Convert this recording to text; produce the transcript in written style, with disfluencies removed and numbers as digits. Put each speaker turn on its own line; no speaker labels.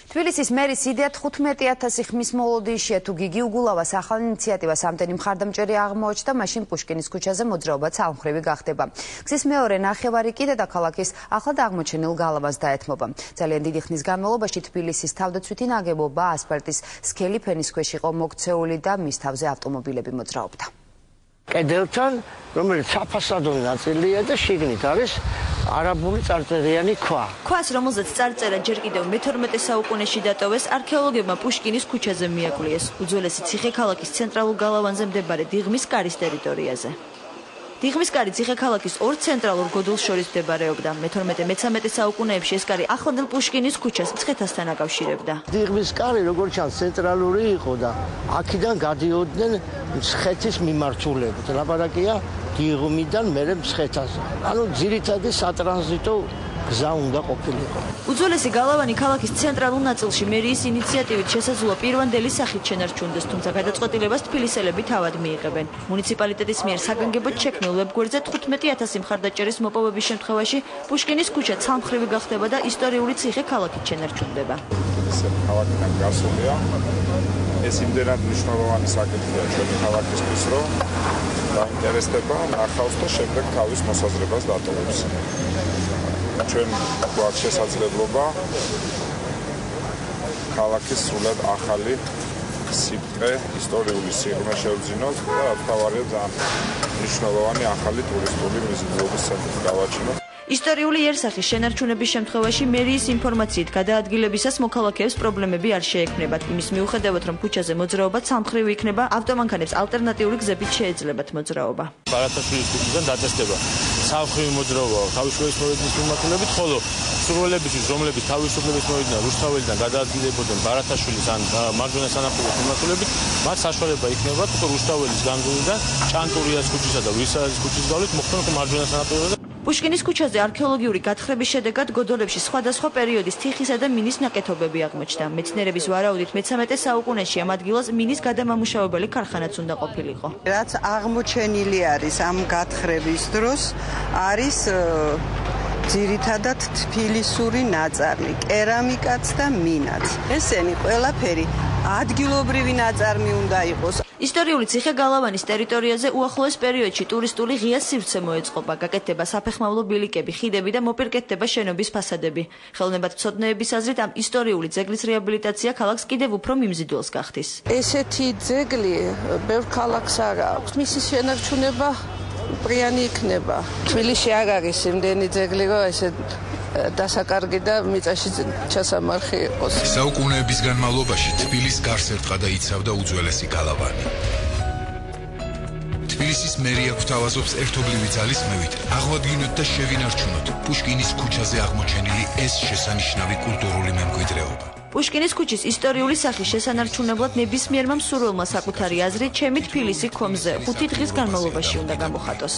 თბილისის მერის იდეა 15,000 ხმის მოლოდინშია თუ გიგი უგულავას ახალ ინიციატივას ამდენი მხარდამჭერი აღმოაჩნდა, მაშინ პუშკინის ქუჩაზე მოძრაობა ცალმხრივი გახდება. გზის მეორე ნახევარი კიდე დაქალაქის ახლად აღმოჩენილ გალავას დაეთმობა. ძალიან დიდი ხნის განმავლობაში თბილისის თავდაცვითი ნაგებობა ასფალტის სქელი ფენის ქვეშ იყო მოქცეული და მის თავზე ავტომობილები მოძრაობდა.
კედელთან, რომელიც საფასადო ნაწილია და შიგნით არის არაბული წარწერიანი ქვა.
ქვას, რომელზეც წარწერა ჯერ კიდევ მე-12 საუკუნეში დატოვეს, არქეოლოგებმა პუშკინის ქუჩაზე მიაკლიეს, უძველესი ციხე-ქალაქის ცენტრალურ გალავანზე მდებარე დიღმის კარის ტერიტორიაზე. დიღმის კარი ციხე-ქალაქის ორ ცენტრალურ გოდოლს შორის მდებარეობდა. მე-12-მე-13 საუკუნეებში ეს კარი ახლანდელ პუშკინის ქუჩას მცხეთასთან აკავშირებდა.
დიღმის კარი როგორც ჩანს ცენტრალური იყო და აქედან გადიოდნენ მცხეთის მიმართულებით. ლაპარაკია დიღმიდან მერე მცხეთაზე. ანუ ძირითადი სატრანზიტო გზა უნდა ყოფილიყო.
უძველესი გალავანი ქალაქის ცენტრალურ ნაწილში მერიის ინიციატივით შესაძლოა პირვანდელი სახით შენარჩუნდეს, თუმცა გადაწყვეტილებას თბილისელები თავად მიიღებენ. მუნიციპალიტეტის მიერ საგანგებოდ შექმნილ ვებგვერდზე 15,000 მხარდაჭერის მოპოვების შემთხვევაში პუშკინის ქუჩა ცალმხრივი გახდება და ისტორიული ციხე ქალაქით შენარჩუნდება.
ქალაქიდან გასულია. ეს იმდენად მნიშვნელოვანი საკითხია ჩვენი ქალაქისთვის, რომ დაინტერესდება, ნახავს და შემდეგ თავის მოსაზრებას დატოვებს. ჩვენ გვაქვს შესაძლებლობა ქალაქის სრულად ახალი სიბრტყე, ისტორიული სიღრმე შევძინოთ და რა თქმა უნდა ძალიან მნიშვნელოვანი ახალი ტურისტული მიზიდულობის ცენტრი გავაჩინოთ.
ისტორიული იერსახის შენარჩუნების შემთხვევაში მერიის ინფორმაციით გადაადგილებისას მოქალაქეებს პრობლემები არ შეექმნებათ. იმის მიუხედავად, რომ ქუჩაზე მოძრაობა ცალმხრივი იქნება, ავტომანქანებს ალტერნატიული გზებით შეეძლებათ მოძრაობა.
ბარათაშვილის ქუჩიდან დაწესდება ცალმხრივი მოძრაობა თავისუფლების მოვიდნენ მიმართულებით, ხოლო სრულებისთვის, რომლებიც თავისუფლების მოვიდნენ რუსთაველიდან გადაადგილებოდნენ ბარათაშვილის ან მარჯვენა სანაპიროს მიმართულებით, მათ საშუალება იქნება თუ რუსთაველის განძურიდან ჭანტურიას ქუჩისა და ვირსალაძის ქუჩის გავლით მოხვდნენ მარჯვენა სანაპიროზე.
პუშკინის ქუჩაზე არქეოლოგიური გათხრების შედეგად გოდოლებში სხვადასხვა პერიოდის თიხისა და მინის ნაკეთობები აღმოჩნდა. მეცნიერების ვარაუდით მე-13 საუკუნეში ამ ადგილას მინის გადამამუშავებელი ქარხანაც უნდა ყოფილიყო.
რაც აღმოჩენილი არის ამ გათხრების დროს, არის ძირითადად თბილისური ნაწარმი, კერამიკაც და მინაც. ესენი ყველაფერი ადგილობრივი ნაწარმი უნდა იყოს.
ისტორიული ციხე-გალავანის ტერიტორიაზე უახლოეს პერიოდში ტურისტული ღია სივრცე მოეწყობა, გაკეთდება საფეხმავლო ბილიკები, ხიდები და მოპირკეთდება შენობის ფასადები. ხელოვნებათმცოდნეების აზრით, ამ ისტორიული ძეგლის რეაბილიტაცია ქალაქს კიდევ უფრო მიმზიდველს გახდის.
ესეთი ძეგლი ბევრ ქალაქს არ აქვს. მისი შენარჩუნება პრიანი იქნება. თბილისში არ არის იმდენი ძეგლი, რომ ესე დასაკარგი და მიწაში ჩასამარხი იყოს.
საუკუნეების განმავლობაში თბილის გარს ერტყა იცავდა უძველესი გალავანი. თბილისის მერია გვთავაზობს ერთობლივი ძალისხმევით აღვადგინოთ და შევინარჩუნოთ პუშკინის ქუჩაზე აღმოჩენილი ეს შესანიშნავი კულტურული მემკვიდრეობა.
პუშკინის ქუჩის ისტორიული სახის შესანარჩუნებლად ნებისმიერმა მსურველმა საკუთარი აზრი ჩემი თბილისი ქომზე 5 დღის განმავლობაში უნდა გამოხატოს.